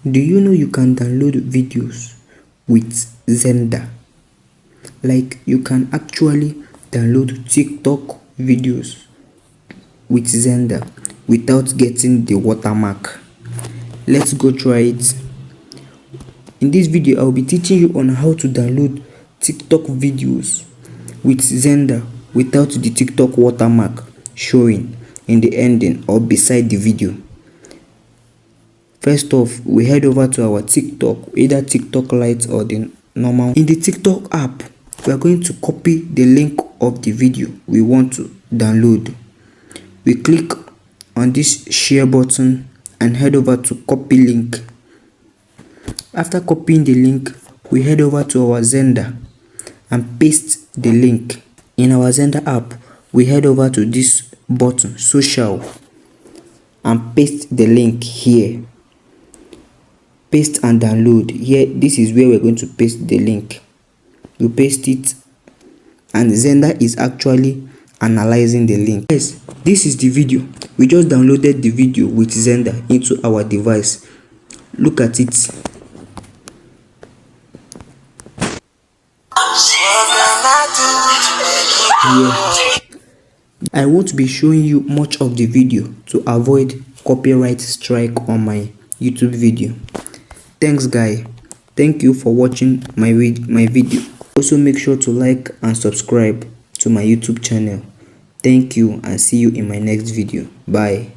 Do you know you can download videos with Xender? Like, you can actually download TikTok videos with Xender without getting the watermark. Let's go try it. In this video, I'll be teaching you on how to download TikTok videos with Xender without the TikTok watermark showing in the ending or beside the video. First off, we head over to our TikTok, either TikTok Lite or the normal. In the TikTok app, we are going to copy the link of the video we want to download. We click on this share button and head over to copy link. After copying the link, we head over to our Xender and paste the link. In our Xender app, we head over to this button, social, and paste the link here. Paste and download. Here, this is where we're going to paste the link. You paste it and Xender is actually analyzing the link. Yes, this is the video. We just downloaded the video with Xender into our device. Look at it. Yeah. I won't be showing you much of the video to avoid copyright strike on my YouTube video. Thanks guys. Thank you for watching my video. Also make sure to like and subscribe to my YouTube channel. Thank you and see you in my next video. Bye.